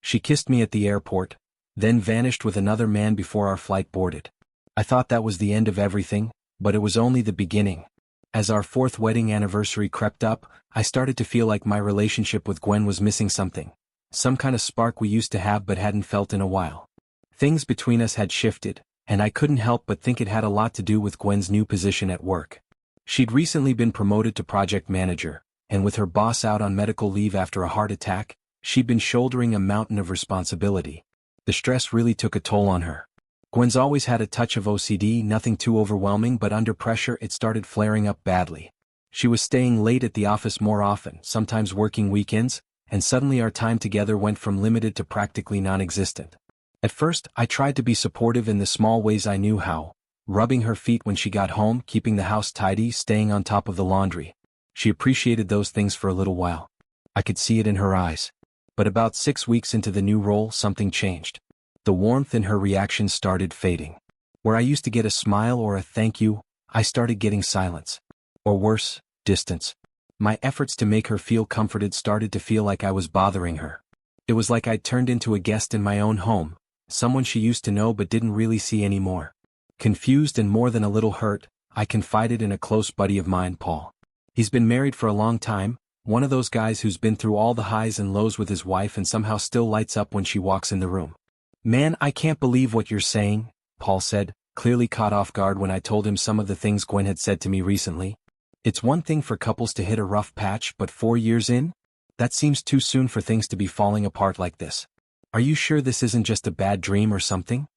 She kissed me at the airport, then vanished with another man before our flight boarded. I thought that was the end of everything, but it was only the beginning. As our 4th wedding anniversary crept up, I started to feel like my relationship with Gwen was missing something. Some kind of spark we used to have but hadn't felt in a while. Things between us had shifted, and I couldn't help but think it had a lot to do with Gwen's new position at work. She'd recently been promoted to project manager, and with her boss out on medical leave after a heart attack, she'd been shouldering a mountain of responsibility. The stress really took a toll on her. Gwen's always had a touch of OCD, nothing too overwhelming, but under pressure it started flaring up badly. She was staying late at the office more often, sometimes working weekends, and suddenly our time together went from limited to practically non-existent. At first, I tried to be supportive in the small ways I knew how, rubbing her feet when she got home, keeping the house tidy, staying on top of the laundry. She appreciated those things for a little while. I could see it in her eyes. But about 6 weeks into the new role, something changed. The warmth in her reactions started fading. Where I used to get a smile or a thank you, I started getting silence. Or worse, distance. My efforts to make her feel comforted started to feel like I was bothering her. It was like I'd turned into a guest in my own home, someone she used to know but didn't really see anymore. Confused and more than a little hurt, I confided in a close buddy of mine, Paul. He's been married for a long time, one of those guys who's been through all the highs and lows with his wife and somehow still lights up when she walks in the room. "Man, I can't believe what you're saying," Paul said, clearly caught off guard when I told him some of the things Gwen had said to me recently. "It's one thing for couples to hit a rough patch, but 4 years in? That seems too soon for things to be falling apart like this. Are you sure this isn't just a bad dream or something?"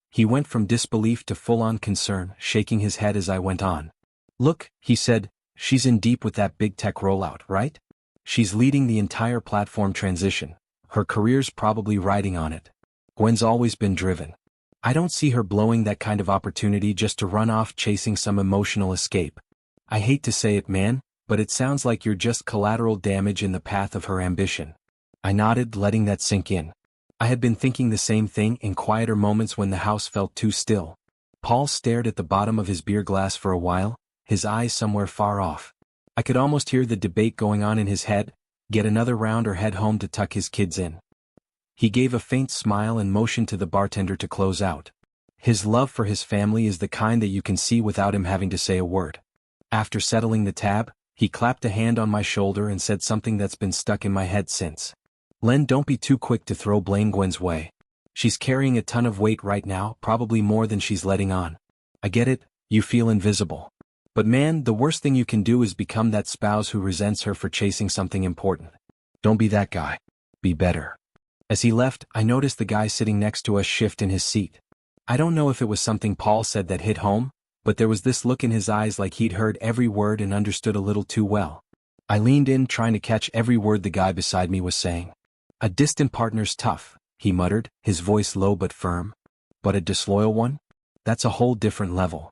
He went from disbelief to full-on concern, shaking his head as I went on. "Look," he said, "she's in deep with that big tech rollout, right? She's leading the entire platform transition. Her career's probably riding on it. Gwen's always been driven. I don't see her blowing that kind of opportunity just to run off chasing some emotional escape. I hate to say it, man, but it sounds like you're just collateral damage in the path of her ambition." I nodded, letting that sink in. I had been thinking the same thing in quieter moments when the house felt too still. Paul stared at the bottom of his beer glass for a while, his eyes somewhere far off. I could almost hear the debate going on in his head: get another round or head home to tuck his kids in. He gave a faint smile and motioned to the bartender to close out. His love for his family is the kind that you can see without him having to say a word. After settling the tab, he clapped a hand on my shoulder and said something that's been stuck in my head since. "Len, don't be too quick to throw blame Gwen's way. She's carrying a ton of weight right now, probably more than she's letting on. I get it, you feel invisible. But man, the worst thing you can do is become that spouse who resents her for chasing something important. Don't be that guy. Be better." As he left, I noticed the guy sitting next to us shift in his seat. I don't know if it was something Paul said that hit home, but there was this look in his eyes like he'd heard every word and understood a little too well. I leaned in, trying to catch every word the guy beside me was saying. "A distant partner's tough," he muttered, his voice low but firm. "But a disloyal one? That's a whole different level."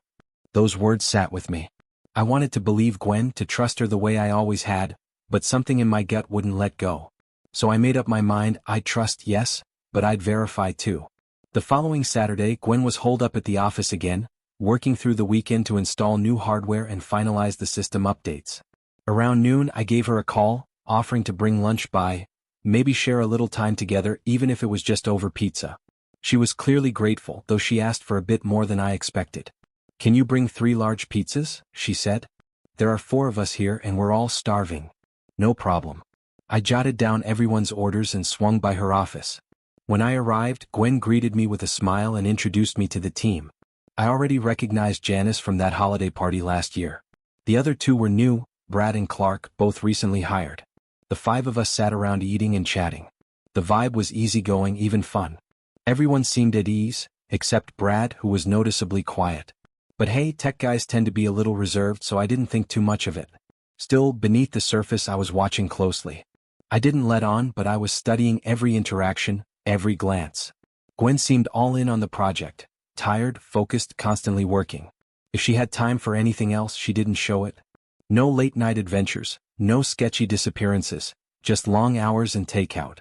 Those words sat with me. I wanted to believe Gwen, to trust her the way I always had, but something in my gut wouldn't let go. So I made up my mind. I'd trust, yes, but I'd verify too. The following Saturday, Gwen was holed up at the office again, working through the weekend to install new hardware and finalize the system updates. Around noon, I gave her a call, offering to bring lunch by, maybe share a little time together even if it was just over pizza. She was clearly grateful, though she asked for a bit more than I expected. "Can you bring 3 large pizzas?" she said. "There are 4 of us here and we're all starving." "No problem." I jotted down everyone's orders and swung by her office. When I arrived, Gwen greeted me with a smile and introduced me to the team. I already recognized Janice from that holiday party last year. The other 2 were new, Brad and Clark, both recently hired. The 5 of us sat around eating and chatting. The vibe was easygoing, even fun. Everyone seemed at ease, except Brad, who was noticeably quiet. But hey, tech guys tend to be a little reserved, so I didn't think too much of it. Still, beneath the surface I was watching closely. I didn't let on, but I was studying every interaction, every glance. Gwen seemed all in on the project, tired, focused, constantly working. If she had time for anything else, she didn't show it. No late-night adventures, no sketchy disappearances, just long hours and takeout.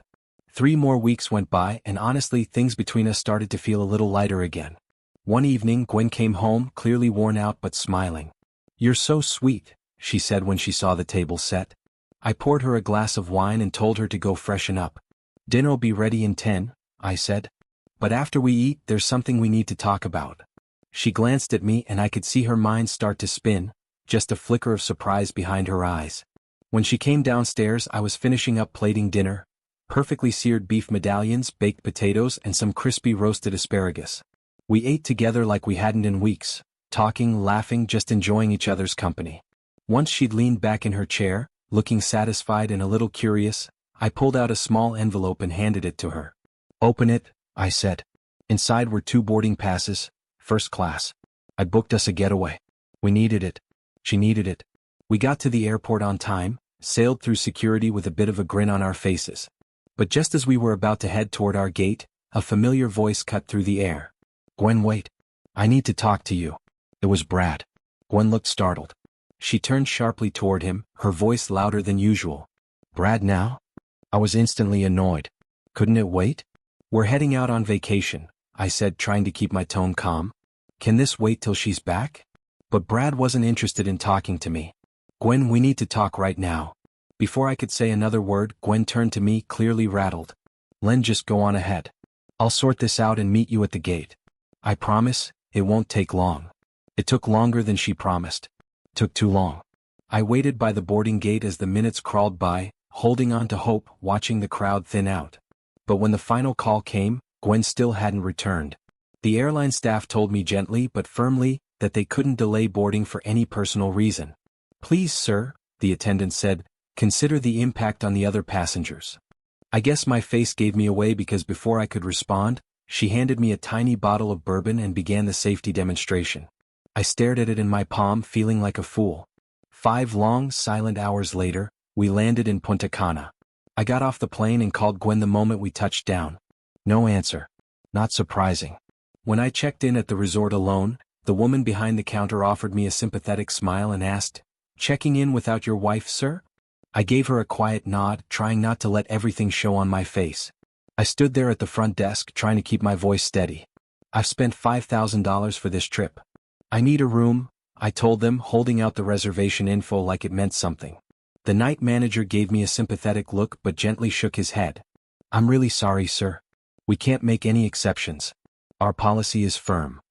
3 more weeks went by, and honestly, things between us started to feel a little lighter again. One evening, Gwen came home, clearly worn out but smiling. "You're so sweet," she said when she saw the table set. I poured her a glass of wine and told her to go freshen up. Dinner'll be ready in 10, I said. But after we eat, there's something we need to talk about. She glanced at me and I could see her mind start to spin, just a flicker of surprise behind her eyes. When she came downstairs, I was finishing up plating dinner, perfectly seared beef medallions, baked potatoes, and some crispy roasted asparagus. We ate together like we hadn't in weeks, talking, laughing, just enjoying each other's company. Once she'd leaned back in her chair, looking satisfied and a little curious, I pulled out a small envelope and handed it to her. "Open it," I said. Inside were 2 boarding passes, first class. I booked us a getaway. We needed it. She needed it. We got to the airport on time, sailed through security with a bit of a grin on our faces. But just as we were about to head toward our gate, a familiar voice cut through the air. "Gwen, wait. I need to talk to you." It was Brad. Gwen looked startled. She turned sharply toward him, her voice louder than usual. "Brad now?" I was instantly annoyed. "Couldn't it wait?" "We're heading out on vacation," I said, trying to keep my tone calm. "Can this wait till she's back?" But Brad wasn't interested in talking to me. "Gwen, we need to talk right now." Before I could say another word, Gwen turned to me, clearly rattled. "Len, just go on ahead. I'll sort this out and meet you at the gate. I promise, it won't take long." It took longer than she promised. Took too long. I waited by the boarding gate as the minutes crawled by, holding on to hope, watching the crowd thin out. But when the final call came, Gwen still hadn't returned. The airline staff told me gently but firmly that they couldn't delay boarding for any personal reason. "Please, sir," the attendant said, "consider the impact on the other passengers." I guess my face gave me away because before I could respond, she handed me a tiny bottle of bourbon and began the safety demonstration. I stared at it in my palm, feeling like a fool. 5 long, silent hours later, we landed in Punta Cana. I got off the plane and called Gwen the moment we touched down. No answer. Not surprising. When I checked in at the resort alone, the woman behind the counter offered me a sympathetic smile and asked, "Checking in without your wife, sir?" I gave her a quiet nod, trying not to let everything show on my face. I stood there at the front desk, trying to keep my voice steady. "I've spent $5,000 for this trip. I need a room," I told them, holding out the reservation info like it meant something. The night manager gave me a sympathetic look but gently shook his head. "I'm really sorry, sir. We can't make any exceptions. Our policy is firm."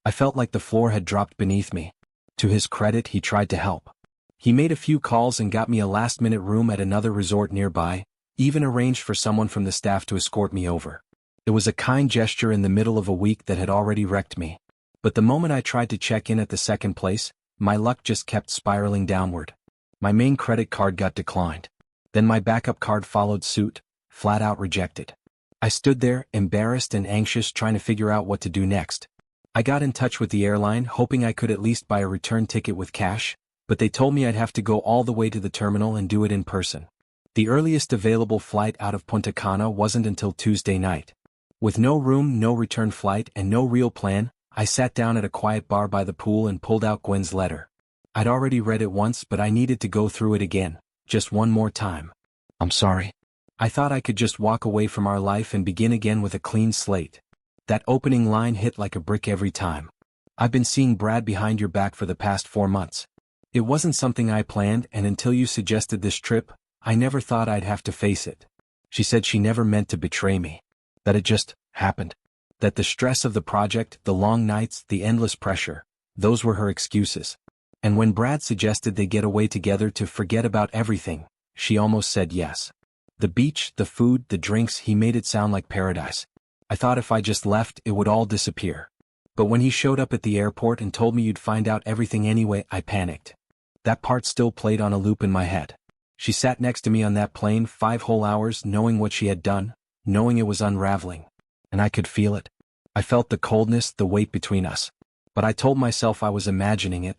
I felt like the floor had dropped beneath me. To his credit, he tried to help. He made a few calls and got me a last-minute room at another resort nearby, even arranged for someone from the staff to escort me over. It was a kind gesture in the middle of a week that had already wrecked me. But the moment I tried to check in at the second place, my luck just kept spiraling downward. My main credit card got declined. Then my backup card followed suit, flat out rejected. I stood there, embarrassed and anxious, trying to figure out what to do next. I got in touch with the airline, hoping I could at least buy a return ticket with cash, but they told me I'd have to go all the way to the terminal and do it in person. The earliest available flight out of Punta Cana wasn't until Tuesday night. With no room, no return flight, and no real plan, I sat down at a quiet bar by the pool and pulled out Gwen's letter. I'd already read it once, but I needed to go through it again, just one more time. "I'm sorry. I thought I could just walk away from our life and begin again with a clean slate." That opening line hit like a brick every time. "I've been seeing Brad behind your back for the past 4 months. It wasn't something I planned, and until you suggested this trip, I never thought I'd have to face it." She said she never meant to betray me. That it just happened. That the stress of the project, the long nights, the endless pressure, those were her excuses. And when Brad suggested they get away together to forget about everything, she almost said yes. The beach, the food, the drinks, he made it sound like paradise. I thought if I just left, it would all disappear. But when he showed up at the airport and told me you'd find out everything anyway, I panicked. That part still played on a loop in my head. She sat next to me on that plane 5 whole hours, knowing what she had done, knowing it was unraveling. And I could feel it. I felt the coldness, the weight between us. But I told myself I was imagining it.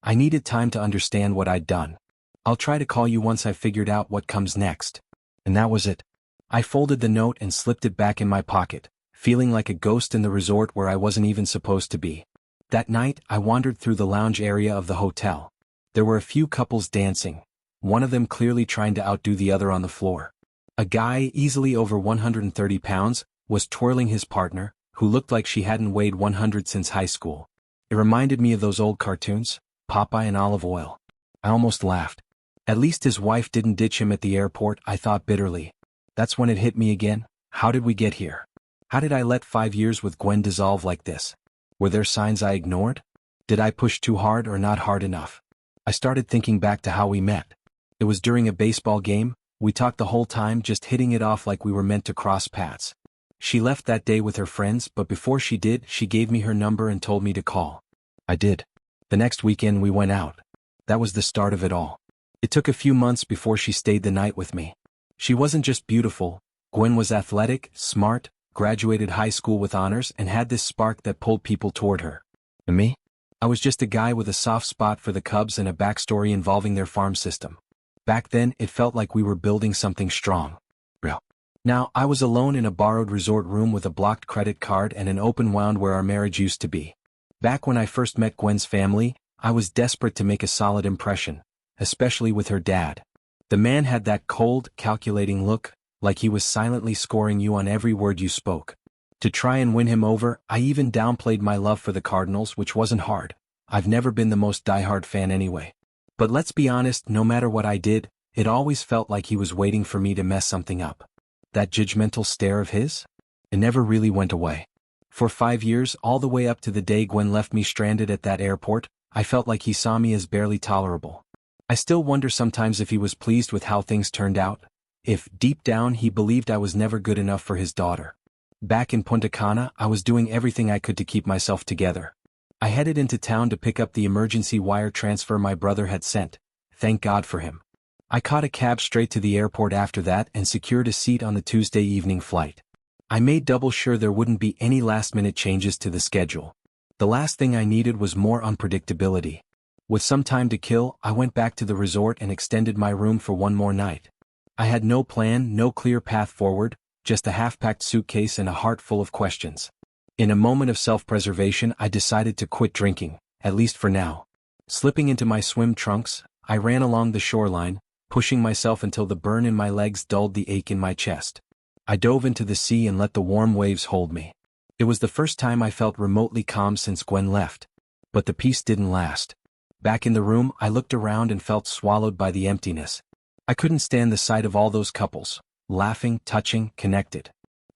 I needed time to understand what I'd done. "I'll try to call you once I've figured out what comes next." And that was it. I folded the note and slipped it back in my pocket, feeling like a ghost in the resort where I wasn't even supposed to be. That night, I wandered through the lounge area of the hotel. There were a few couples dancing, one of them clearly trying to outdo the other on the floor. A guy, easily over 130 pounds, was twirling his partner, who looked like she hadn't weighed 100 since high school. It reminded me of those old cartoons, Popeye and Olive Oyl. I almost laughed. At least his wife didn't ditch him at the airport, I thought bitterly. That's when it hit me again. How did we get here? How did I let 5 years with Gwen dissolve like this? Were there signs I ignored? Did I push too hard or not hard enough? I started thinking back to how we met. It was during a baseball game. We talked the whole time, just hitting it off like we were meant to cross paths. She left that day with her friends, but before she did, she gave me her number and told me to call. I did. The next weekend we went out. That was the start of it all. It took a few months before she stayed the night with me. She wasn't just beautiful. Gwen was athletic, smart, graduated high school with honors, and had this spark that pulled people toward her. And me? I was just a guy with a soft spot for the Cubs and a backstory involving their farm system. Back then, it felt like we were building something strong. Real. Now, I was alone in a borrowed resort room with a blocked credit card and an open wound where our marriage used to be. Back when I first met Gwen's family, I was desperate to make a solid impression, especially with her dad. The man had that cold, calculating look, like he was silently scoring you on every word you spoke. To try and win him over, I even downplayed my love for the Cardinals, which wasn't hard. I've never been the most diehard fan anyway. But let's be honest, no matter what I did, it always felt like he was waiting for me to mess something up. That judgmental stare of his? It never really went away. For 5 years, all the way up to the day Gwen left me stranded at that airport, I felt like he saw me as barely tolerable. I still wonder sometimes if he was pleased with how things turned out. If, deep down, he believed I was never good enough for his daughter. Back in Punta Cana, I was doing everything I could to keep myself together. I headed into town to pick up the emergency wire transfer my brother had sent. Thank God for him. I caught a cab straight to the airport after that and secured a seat on the Tuesday evening flight. I made double sure there wouldn't be any last-minute changes to the schedule. The last thing I needed was more unpredictability. With some time to kill, I went back to the resort and extended my room for one more night. I had no plan, no clear path forward, just a half-packed suitcase and a heart full of questions. In a moment of self-preservation, I decided to quit drinking, at least for now. Slipping into my swim trunks, I ran along the shoreline, pushing myself until the burn in my legs dulled the ache in my chest. I dove into the sea and let the warm waves hold me. It was the first time I felt remotely calm since Gwen left. But the peace didn't last. Back in the room, I looked around and felt swallowed by the emptiness. I couldn't stand the sight of all those couples, laughing, touching, connected.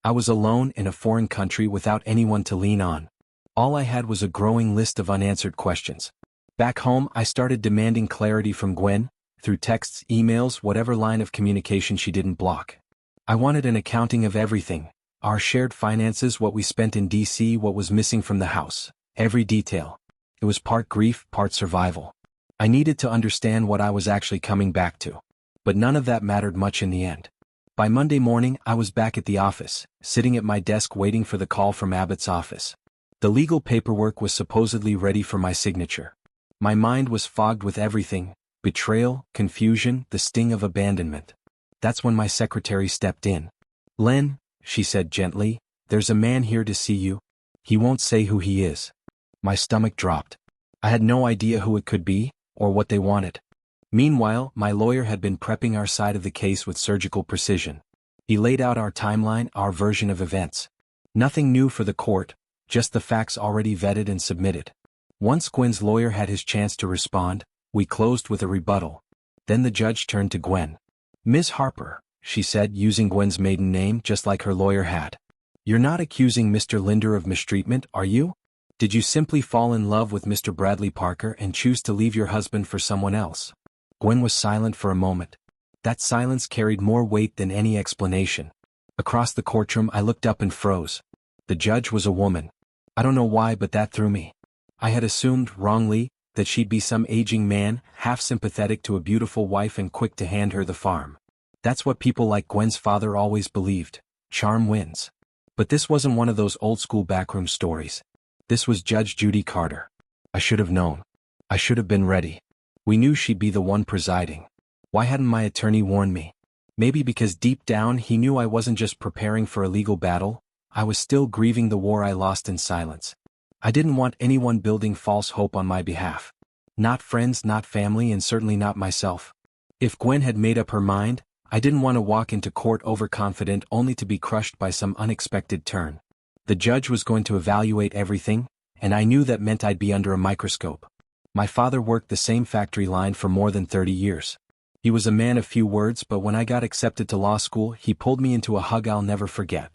I was alone in a foreign country without anyone to lean on. All I had was a growing list of unanswered questions. Back home, I started demanding clarity from Gwen, through texts, emails, whatever line of communication she didn't block. I wanted an accounting of everything. Our shared finances, what we spent in DC, what was missing from the house. Every detail. It was part grief, part survival. I needed to understand what I was actually coming back to. But none of that mattered much in the end. By Monday morning, I was back at the office, sitting at my desk waiting for the call from Abbott's office. The legal paperwork was supposedly ready for my signature. My mind was fogged with everything: betrayal, confusion, the sting of abandonment. That's when my secretary stepped in. "Len," she said gently, "there's a man here to see you. He won't say who he is." My stomach dropped. I had no idea who it could be, or what they wanted. Meanwhile, my lawyer had been prepping our side of the case with surgical precision. He laid out our timeline, our version of events. Nothing new for the court, just the facts already vetted and submitted. Once Gwen's lawyer had his chance to respond, we closed with a rebuttal. Then the judge turned to Gwen. "Ms. Harper," she said, using Gwen's maiden name just like her lawyer had. "You're not accusing Mr. Linder of mistreatment, are you? Did you simply fall in love with Mr. Bradley Parker and choose to leave your husband for someone else?" Gwen was silent for a moment. That silence carried more weight than any explanation. Across the courtroom, I looked up and froze. The judge was a woman. I don't know why, but that threw me. I had assumed, wrongly, that she'd be some aging man, half sympathetic to a beautiful wife and quick to hand her the farm. That's what people like Gwen's father always believed. Charm wins. But this wasn't one of those old-school backroom stories. This was Judge Judy Carter. I should have known. I should have been ready. We knew she'd be the one presiding. Why hadn't my attorney warned me? Maybe because deep down he knew I wasn't just preparing for a legal battle, I was still grieving the war I lost in silence. I didn't want anyone building false hope on my behalf. Not friends, not family, and certainly not myself. If Gwen had made up her mind, I didn't want to walk into court overconfident only to be crushed by some unexpected turn. The judge was going to evaluate everything, and I knew that meant I'd be under a microscope. My father worked the same factory line for more than 30 years. He was a man of few words, but when I got accepted to law school, he pulled me into a hug I'll never forget.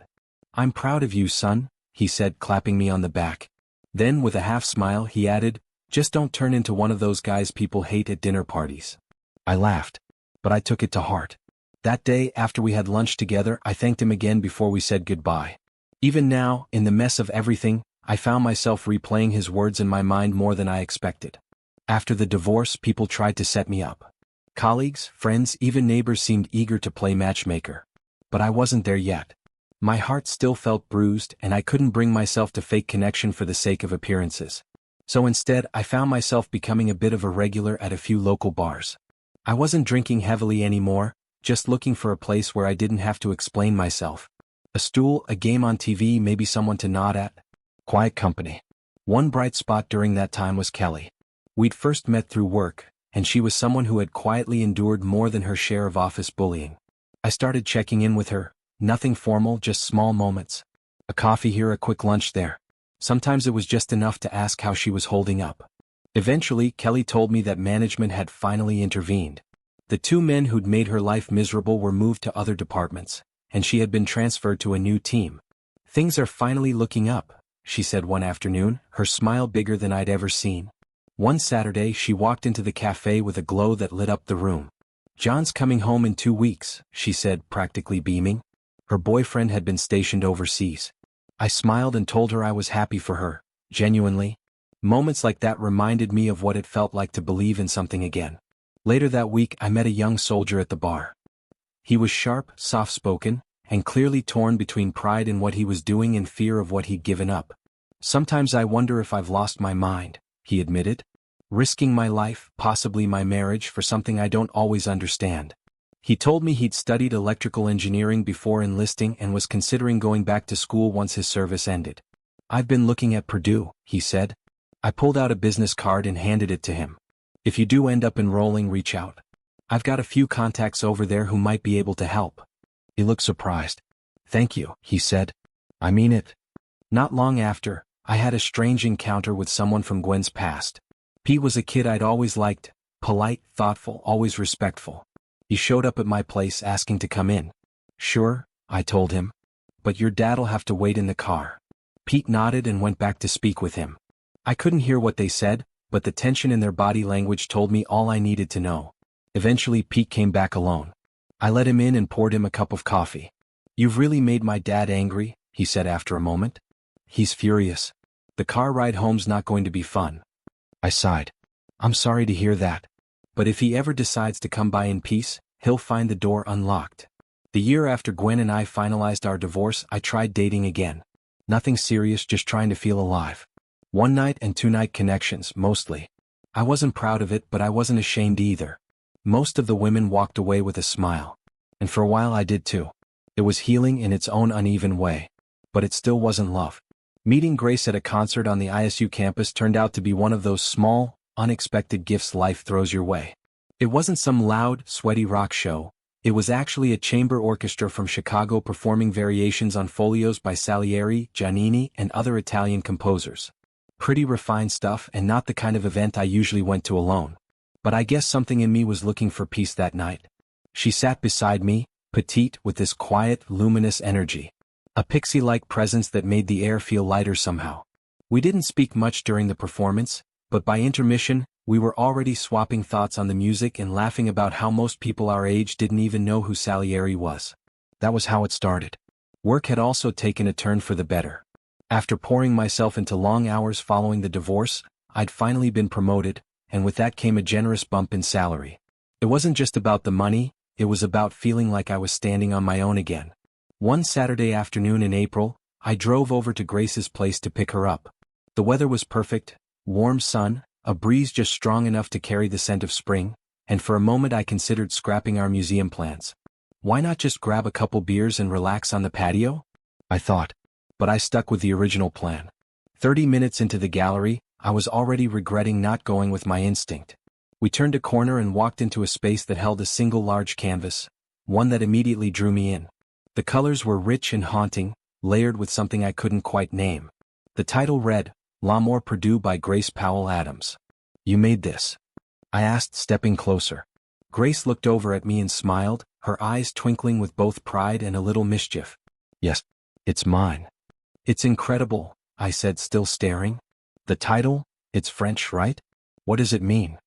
"I'm proud of you, son," he said, clapping me on the back. Then, with a half smile, he added, "Just don't turn into one of those guys people hate at dinner parties." I laughed, but I took it to heart. That day, after we had lunch together, I thanked him again before we said goodbye. Even now, in the mess of everything, I found myself replaying his words in my mind more than I expected. After the divorce, people tried to set me up. Colleagues, friends, even neighbors seemed eager to play matchmaker. But I wasn't there yet. My heart still felt bruised, and I couldn't bring myself to fake connection for the sake of appearances. So instead, I found myself becoming a bit of a regular at a few local bars. I wasn't drinking heavily anymore, just looking for a place where I didn't have to explain myself. A stool, a game on TV, maybe someone to nod at. Quiet company. One bright spot during that time was Kelly. We'd first met through work, and she was someone who had quietly endured more than her share of office bullying. I started checking in with her, nothing formal, just small moments. A coffee here, a quick lunch there. Sometimes it was just enough to ask how she was holding up. Eventually, Kelly told me that management had finally intervened. The two men who'd made her life miserable were moved to other departments, and she had been transferred to a new team. "Things are finally looking up," she said one afternoon, her smile bigger than I'd ever seen. One Saturday, she walked into the cafe with a glow that lit up the room. "John's coming home in 2 weeks," she said, practically beaming. Her boyfriend had been stationed overseas. I smiled and told her I was happy for her, genuinely. Moments like that reminded me of what it felt like to believe in something again. Later that week, I met a young soldier at the bar. He was sharp, soft-spoken, and clearly torn between pride in what he was doing and fear of what he'd given up. "Sometimes I wonder if I've lost my mind," he admitted. "Risking my life, possibly my marriage, for something I don't always understand." He told me he'd studied electrical engineering before enlisting and was considering going back to school once his service ended. "I've been looking at Purdue," he said. I pulled out a business card and handed it to him. "If you do end up enrolling, reach out. I've got a few contacts over there who might be able to help." He looked surprised. "Thank you," he said. "I mean it." Not long after, I had a strange encounter with someone from Gwen's past. Pete was a kid I'd always liked, polite, thoughtful, always respectful. He showed up at my place asking to come in. "Sure," I told him. "But your dad'll have to wait in the car." Pete nodded and went back to speak with him. I couldn't hear what they said, but the tension in their body language told me all I needed to know. Eventually Pete came back alone. I let him in and poured him a cup of coffee. "You've really made my dad angry," he said after a moment. "He's furious. The car ride home's not going to be fun." I sighed. "I'm sorry to hear that. But if he ever decides to come by in peace, he'll find the door unlocked." The year after Gwen and I finalized our divorce, I tried dating again. Nothing serious, just trying to feel alive. One-night and two-night connections, mostly. I wasn't proud of it, but I wasn't ashamed either. Most of the women walked away with a smile. And for a while I did too. It was healing in its own uneven way. But it still wasn't love. Meeting Grace at a concert on the ISU campus turned out to be one of those small, unexpected gifts life throws your way. It wasn't some loud, sweaty rock show. It was actually a chamber orchestra from Chicago performing variations on folios by Salieri, Giannini, and other Italian composers. Pretty refined stuff and not the kind of event I usually went to alone. But I guess something in me was looking for peace that night. She sat beside me, petite, with this quiet, luminous energy. A pixie-like presence that made the air feel lighter somehow. We didn't speak much during the performance, but by intermission, we were already swapping thoughts on the music and laughing about how most people our age didn't even know who Salieri was. That was how it started. Work had also taken a turn for the better. After pouring myself into long hours following the divorce, I'd finally been promoted, and with that came a generous bump in salary. It wasn't just about the money, it was about feeling like I was standing on my own again. One Saturday afternoon in April, I drove over to Grace's place to pick her up. The weather was perfect, warm sun, a breeze just strong enough to carry the scent of spring, and for a moment I considered scrapping our museum plans. Why not just grab a couple beers and relax on the patio? I thought. But I stuck with the original plan. 30 minutes into the gallery, I was already regretting not going with my instinct. We turned a corner and walked into a space that held a single large canvas, one that immediately drew me in. The colors were rich and haunting, layered with something I couldn't quite name. The title read, L'Amour Perdu by Grace Powell Adams. "You made this?" I asked, stepping closer. Grace looked over at me and smiled, her eyes twinkling with both pride and a little mischief. Yes, it's mine. It's incredible, I said, still staring. The title? It's French, right? What does it mean?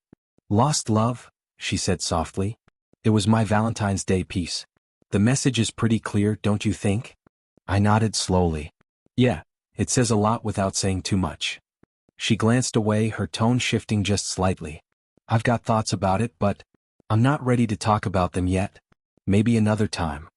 Lost love, she said softly. It was my Valentine's Day piece. The message is pretty clear, don't you think? I nodded slowly. Yeah, it says a lot without saying too much. She glanced away, her tone shifting just slightly. I've got thoughts about it, but I'm not ready to talk about them yet. Maybe another time.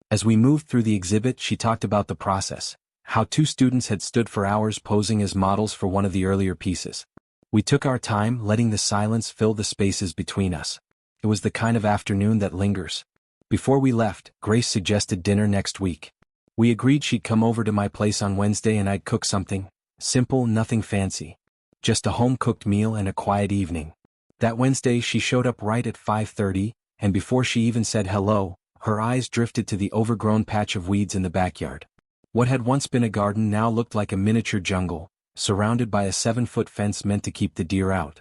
As we moved through the exhibit, she talked about the process, how two students had stood for hours posing as models for one of the earlier pieces. We took our time, letting the silence fill the spaces between us. It was the kind of afternoon that lingers. Before we left, Grace suggested dinner next week. We agreed she'd come over to my place on Wednesday and I'd cook something. Simple, nothing fancy. Just a home-cooked meal and a quiet evening. That Wednesday she showed up right at 5:30, and before she even said hello, her eyes drifted to the overgrown patch of weeds in the backyard. What had once been a garden now looked like a miniature jungle, surrounded by a 7-foot fence meant to keep the deer out.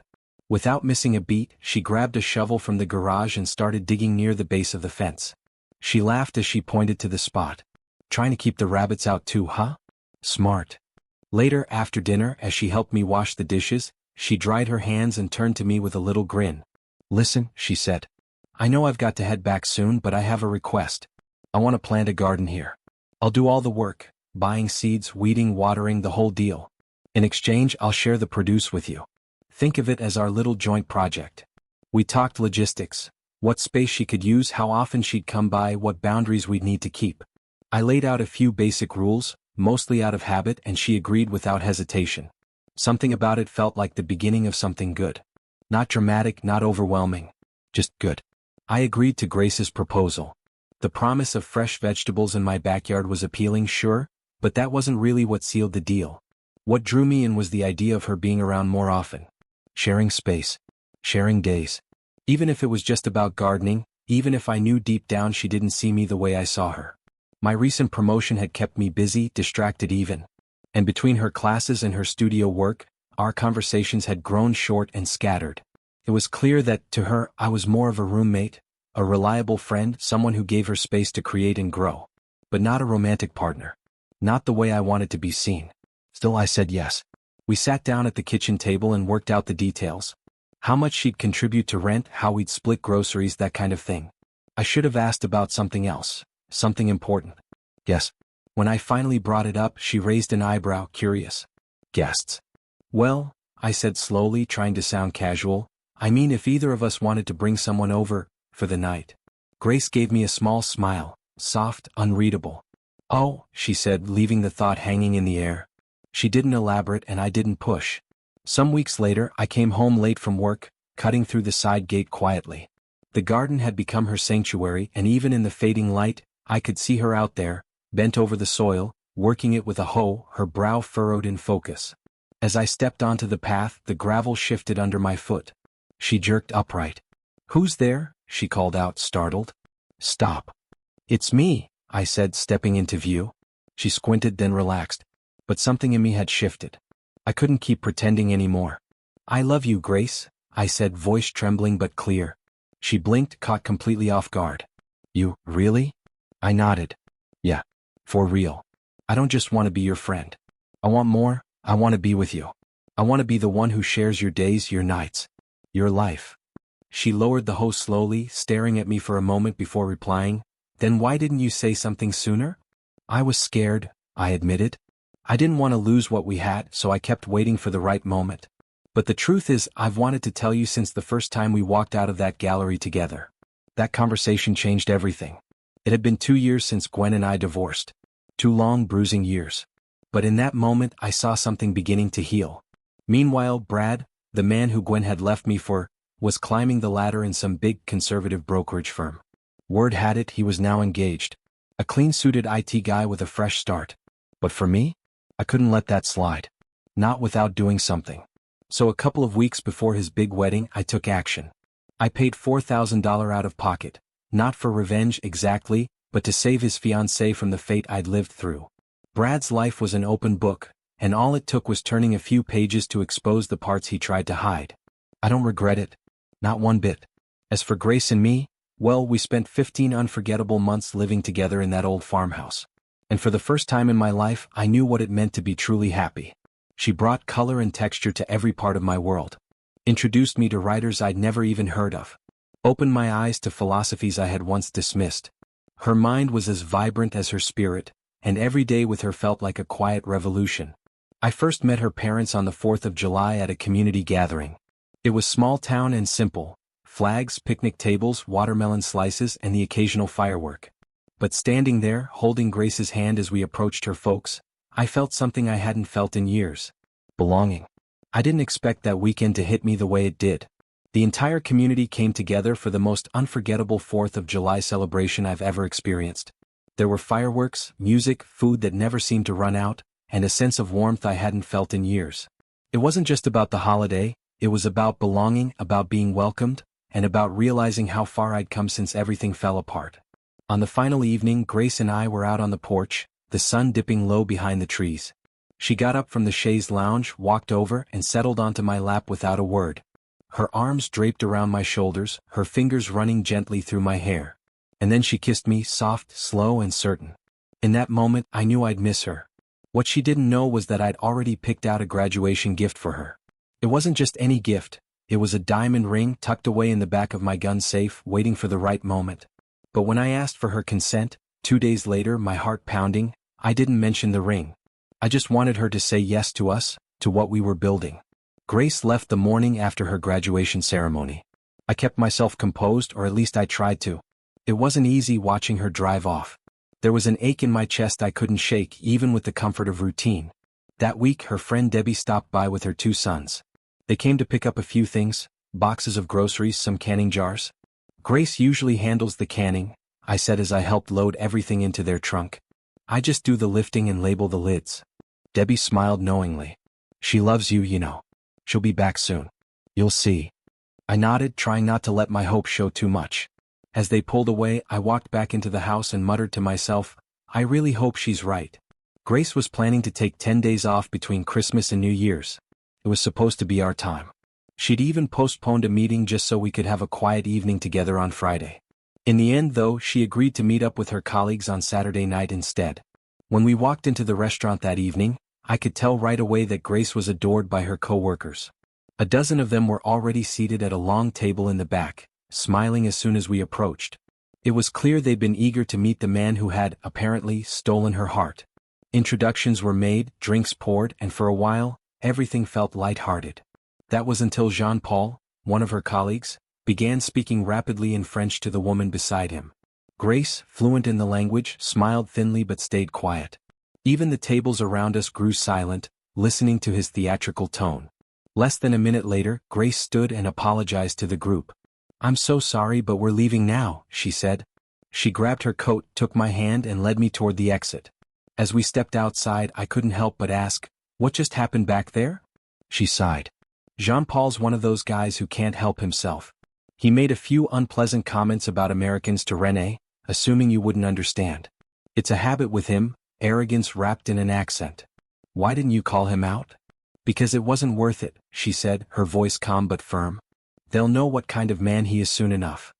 Without missing a beat, she grabbed a shovel from the garage and started digging near the base of the fence. She laughed as she pointed to the spot. Trying to keep the rabbits out too, huh? Smart. Later, after dinner, as she helped me wash the dishes, she dried her hands and turned to me with a little grin. Listen, she said. I know I've got to head back soon, but I have a request. I want to plant a garden here. I'll do all the work, buying seeds, weeding, watering, the whole deal. In exchange, I'll share the produce with you. Think of it as our little joint project. We talked logistics, what space she could use, how often she'd come by, what boundaries we'd need to keep. I laid out a few basic rules, mostly out of habit, and she agreed without hesitation. Something about it felt like the beginning of something good. Not dramatic, not overwhelming. Just good. I agreed to Grace's proposal. The promise of fresh vegetables in my backyard was appealing, sure, but that wasn't really what sealed the deal. What drew me in was the idea of her being around more often. Sharing space. Sharing days. Even if it was just about gardening, even if I knew deep down she didn't see me the way I saw her. My recent promotion had kept me busy, distracted even. And between her classes and her studio work, our conversations had grown short and scattered. It was clear that, to her, I was more of a roommate, a reliable friend, someone who gave her space to create and grow. But not a romantic partner. Not the way I wanted to be seen. Still, I said yes. We sat down at the kitchen table and worked out the details. How much she'd contribute to rent, how we'd split groceries, that kind of thing. I should have asked about something else. Something important. Yes. When I finally brought it up, she raised an eyebrow, curious. Guests. Well, I said slowly, trying to sound casual, I mean if either of us wanted to bring someone over, for the night. Grace gave me a small smile, soft, unreadable. Oh, she said, leaving the thought hanging in the air. She didn't elaborate and I didn't push. Some weeks later, I came home late from work, cutting through the side gate quietly. The garden had become her sanctuary, and even in the fading light, I could see her out there, bent over the soil, working it with a hoe, her brow furrowed in focus. As I stepped onto the path, the gravel shifted under my foot. She jerked upright. Who's there? She called out, startled. Stop. It's me, I said, stepping into view. She squinted, then relaxed. But something in me had shifted. I couldn't keep pretending anymore. I love you, Grace, I said, voice trembling but clear. She blinked, caught completely off guard. You, really? I nodded. Yeah, for real. I don't just want to be your friend. I want more. I want to be with you. I want to be the one who shares your days, your nights, your life. She lowered the hoe slowly, staring at me for a moment before replying. Then why didn't you say something sooner? I was scared, I admitted. I didn't want to lose what we had, so I kept waiting for the right moment. But the truth is, I've wanted to tell you since the first time we walked out of that gallery together. That conversation changed everything. It had been 2 years since Gwen and I divorced. 2 long, bruising years. But in that moment, I saw something beginning to heal. Meanwhile, Brad, the man who Gwen had left me for, was climbing the ladder in some big conservative brokerage firm. Word had it he was now engaged. A clean-suited IT guy with a fresh start. But for me, I couldn't let that slide. Not without doing something. So a couple of weeks before his big wedding, I took action. I paid $4,000 out of pocket. Not for revenge exactly, but to save his fiancée from the fate I'd lived through. Brad's life was an open book, and all it took was turning a few pages to expose the parts he tried to hide. I don't regret it. Not one bit. As for Grace and me, well, we spent 15 unforgettable months living together in that old farmhouse. And for the first time in my life, I knew what it meant to be truly happy. She brought color and texture to every part of my world. Introduced me to writers I'd never even heard of. Opened my eyes to philosophies I had once dismissed. Her mind was as vibrant as her spirit, and every day with her felt like a quiet revolution. I first met her parents on the 4th of July at a community gathering. It was small town and simple: flags, picnic tables, watermelon slices, and the occasional firework. But standing there, holding Grace's hand as we approached her folks, I felt something I hadn't felt in years: belonging. I didn't expect that weekend to hit me the way it did. The entire community came together for the most unforgettable 4th of July celebration I've ever experienced. There were fireworks, music, food that never seemed to run out, and a sense of warmth I hadn't felt in years. It wasn't just about the holiday, it was about belonging, about being welcomed, and about realizing how far I'd come since everything fell apart. On the final evening, Grace and I were out on the porch, the sun dipping low behind the trees. She got up from the chaise lounge, walked over, and settled onto my lap without a word. Her arms draped around my shoulders, her fingers running gently through my hair. And then she kissed me, soft, slow, and certain. In that moment, I knew I'd miss her. What she didn't know was that I'd already picked out a graduation gift for her. It wasn't just any gift, it was a diamond ring tucked away in the back of my gun safe, waiting for the right moment. But when I asked for her consent, 2 days later, my heart pounding, I didn't mention the ring. I just wanted her to say yes to us, to what we were building. Grace left the morning after her graduation ceremony. I kept myself composed, or at least I tried to. It wasn't easy watching her drive off. There was an ache in my chest I couldn't shake, even with the comfort of routine. That week, her friend Debbie stopped by with her 2 sons. They came to pick up a few things: boxes of groceries, some canning jars. Grace usually handles the canning, I said as I helped load everything into their trunk. I just do the lifting and label the lids. Debbie smiled knowingly. She loves you, you know. She'll be back soon. You'll see. I nodded, trying not to let my hopes show too much. As they pulled away, I walked back into the house and muttered to myself, I really hope she's right. Grace was planning to take 10 days off between Christmas and New Year's. It was supposed to be our time. She'd even postponed a meeting just so we could have a quiet evening together on Friday. In the end, though, she agreed to meet up with her colleagues on Saturday night instead. When we walked into the restaurant that evening, I could tell right away that Grace was adored by her co-workers. A dozen of them were already seated at a long table in the back, smiling as soon as we approached. It was clear they'd been eager to meet the man who had, apparently, stolen her heart. Introductions were made, drinks poured, and for a while, everything felt light-hearted. That was until Jean-Paul, one of her colleagues, began speaking rapidly in French to the woman beside him. Grace, fluent in the language, smiled thinly but stayed quiet. Even the tables around us grew silent, listening to his theatrical tone. Less than a minute later, Grace stood and apologized to the group. I'm so sorry, but we're leaving now, she said. She grabbed her coat, took my hand, and led me toward the exit. As we stepped outside, I couldn't help but ask, what just happened back there? She sighed. Jean-Paul's one of those guys who can't help himself. He made a few unpleasant comments about Americans to Renee, assuming you wouldn't understand. It's a habit with him, arrogance wrapped in an accent. Why didn't you call him out? Because it wasn't worth it, she said, her voice calm but firm. They'll know what kind of man he is soon enough.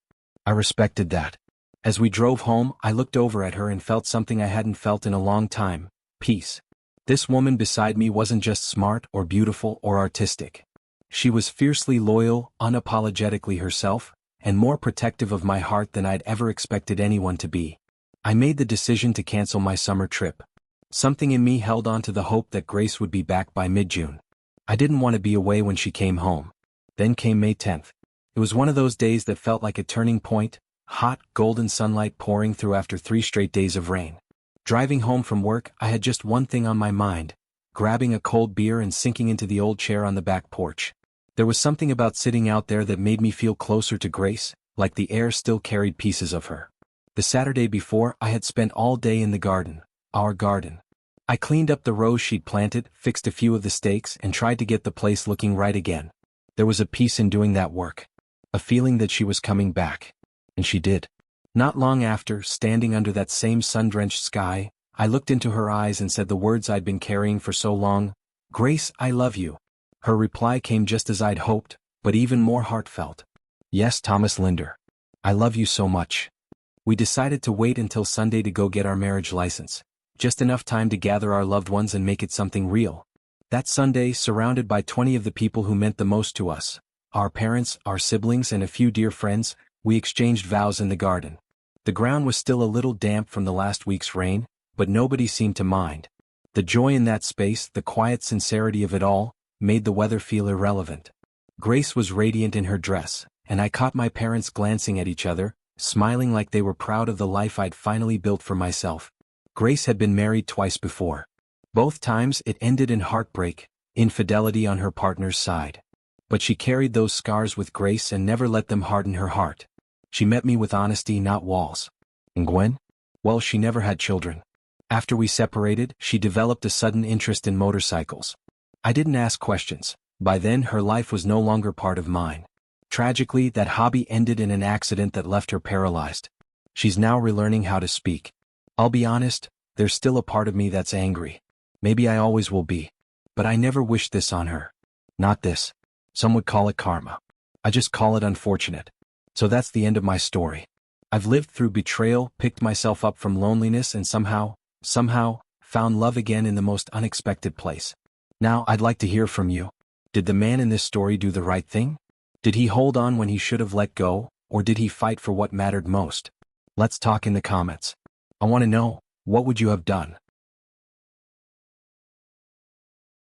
I respected that. As we drove home, I looked over at her and felt something I hadn't felt in a long time: peace. This woman beside me wasn't just smart or beautiful or artistic. She was fiercely loyal, unapologetically herself, and more protective of my heart than I'd ever expected anyone to be. I made the decision to cancel my summer trip. Something in me held on to the hope that Grace would be back by mid-June. I didn't want to be away when she came home. Then came May 10th. It was one of those days that felt like a turning point, hot, golden sunlight pouring through after 3 straight days of rain. Driving home from work, I had just one thing on my mind: grabbing a cold beer and sinking into the old chair on the back porch. There was something about sitting out there that made me feel closer to Grace, like the air still carried pieces of her. The Saturday before, I had spent all day in the garden, our garden. I cleaned up the rows she'd planted, fixed a few of the stakes, and tried to get the place looking right again. There was a peace in doing that work. A feeling that she was coming back. And she did. Not long after, standing under that same sun-drenched sky, I looked into her eyes and said the words I'd been carrying for so long: Grace, I love you. Her reply came just as I'd hoped, but even more heartfelt. Yes, Thomas Linder. I love you so much. We decided to wait until Sunday to go get our marriage license. Just enough time to gather our loved ones and make it something real. That Sunday, surrounded by 20 of the people who meant the most to us, our parents, our siblings, and a few dear friends, we exchanged vows in the garden. The ground was still a little damp from the last week's rain, but nobody seemed to mind. The joy in that space, the quiet sincerity of it all, made the weather feel irrelevant. Grace was radiant in her dress, and I caught my parents glancing at each other, smiling like they were proud of the life I'd finally built for myself. Grace had been married twice before. Both times it ended in heartbreak, infidelity on her partner's side. But she carried those scars with grace and never let them harden her heart. She met me with honesty, not walls. And Gwen? Well, she never had children. After we separated, she developed a sudden interest in motorcycles. I didn't ask questions. By then, her life was no longer part of mine. Tragically, that hobby ended in an accident that left her paralyzed. She's now relearning how to speak. I'll be honest, there's still a part of me that's angry. Maybe I always will be. But I never wished this on her. Not this. Some would call it karma. I just call it unfortunate. So that's the end of my story. I've lived through betrayal, picked myself up from loneliness, and somehow, found love again in the most unexpected place. Now, I'd like to hear from you. Did the man in this story do the right thing? Did he hold on when he should have let go, or did he fight for what mattered most? Let's talk in the comments. I want to know, what would you have done?